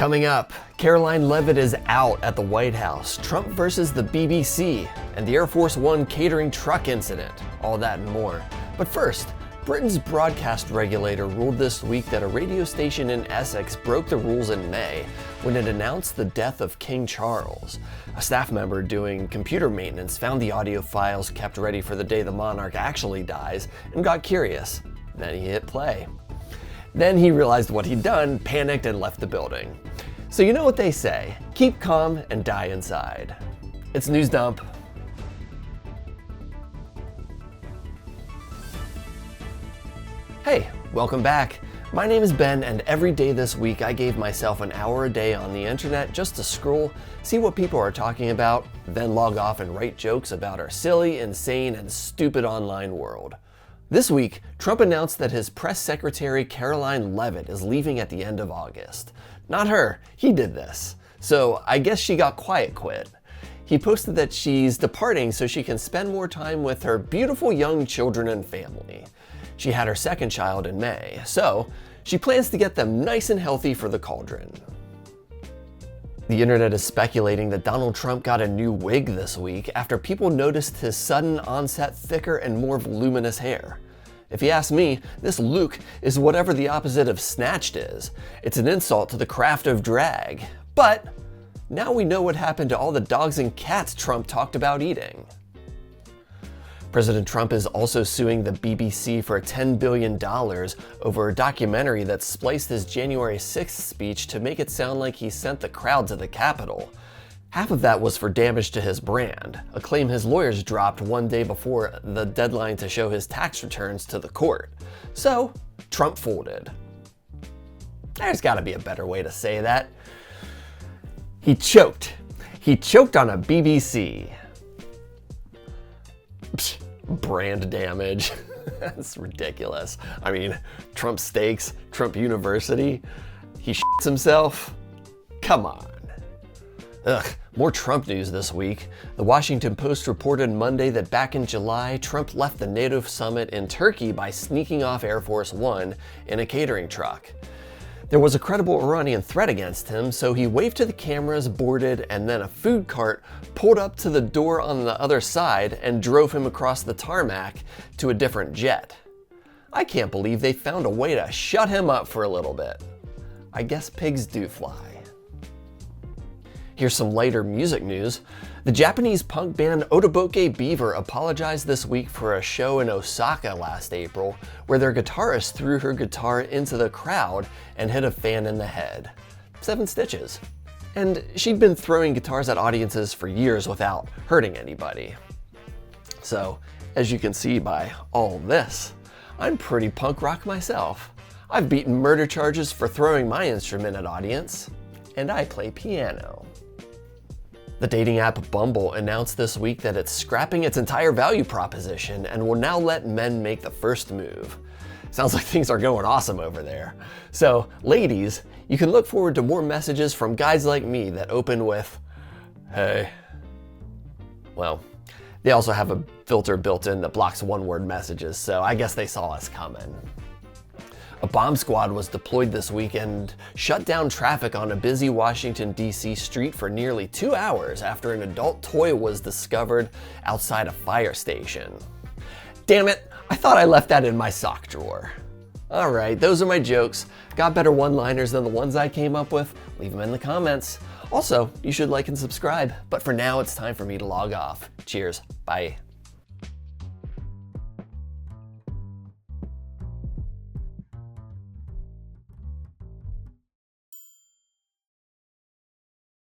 Coming up, Karoline Leavitt is out at the White House, Trump versus the BBC, and the Air Force One catering truck incident. All that and more. But first, Britain's broadcast regulator ruled this week that a radio station in Essex broke the rules in May when it announced the death of King Charles. A staff member doing computer maintenance found the audio files kept ready for the day the monarch actually dies and got curious. Then he hit play. Then he realized what he'd done, panicked, and left the building. So you know what they say, keep calm and die inside. It's News Dump. Hey, welcome back. My name is Ben, and every day this week I gave myself an hour a day on the internet just to scroll, see what people are talking about, then log off and write jokes about our silly, insane, and stupid online world. This week, Trump announced that his press secretary Karoline Leavitt is leaving at the end of August. Not her, he did this. So I guess she got quiet quit. He posted that she's departing so she can spend more time with her beautiful young children and family. She had her second child in May, so she plans to get them nice and healthy for the cauldron. The internet is speculating that Donald Trump got a new wig this week after people noticed his sudden onset thicker and more voluminous hair. If you ask me, this look is whatever the opposite of snatched is. It's an insult to the craft of drag. But now we know what happened to all the dogs and cats Trump talked about eating. President Trump is also suing the BBC for $10 billion over a documentary that spliced his January 6th speech to make it sound like he sent the crowd to the Capitol. Half of that was for damage to his brand, a claim his lawyers dropped one day before the deadline to show his tax returns to the court. So, Trump folded. There's gotta be a better way to say that. He choked. He choked on a BBC. Psh, brand damage. That's ridiculous. I mean, Trump Steaks, Trump University, he shits himself. Come on. Ugh, more Trump news this week. The Washington Post reported Monday that back in July, Trump left the NATO summit in Turkey by sneaking off Air Force One in a catering truck. There was a credible Iranian threat against him, so he waved to the cameras, boarded, and then a food cart pulled up to the door on the other side and drove him across the tarmac to a different jet. I can't believe they found a way to shut him up for a little bit. I guess pigs do fly. Here's some lighter music news. The Japanese punk band Otoboke Beaver apologized this week for a show in Osaka last April where their guitarist threw her guitar into the crowd and hit a fan in the head. 7 stitches. And she'd been throwing guitars at audiences for years without hurting anybody. So, as you can see by all this, I'm pretty punk rock myself. I've beaten murder charges for throwing my instrument at audience, and I play piano. The dating app Bumble announced this week that it's scrapping its entire value proposition and will now let men make the first move. Sounds like things are going awesome over there. So, ladies, you can look forward to more messages from guys like me that open with, "Hey." Well, they also have a filter built in that blocks one-word messages, so I guess they saw us coming. A bomb squad was deployed this week and shut down traffic on a busy Washington, D.C. street for nearly 2 hours after an adult toy was discovered outside a fire station. Damn it, I thought I left that in my sock drawer. Alright, those are my jokes. Got better one-liners than the ones I came up with? Leave them in the comments. Also, you should like and subscribe. But for now, it's time for me to log off. Cheers. Bye.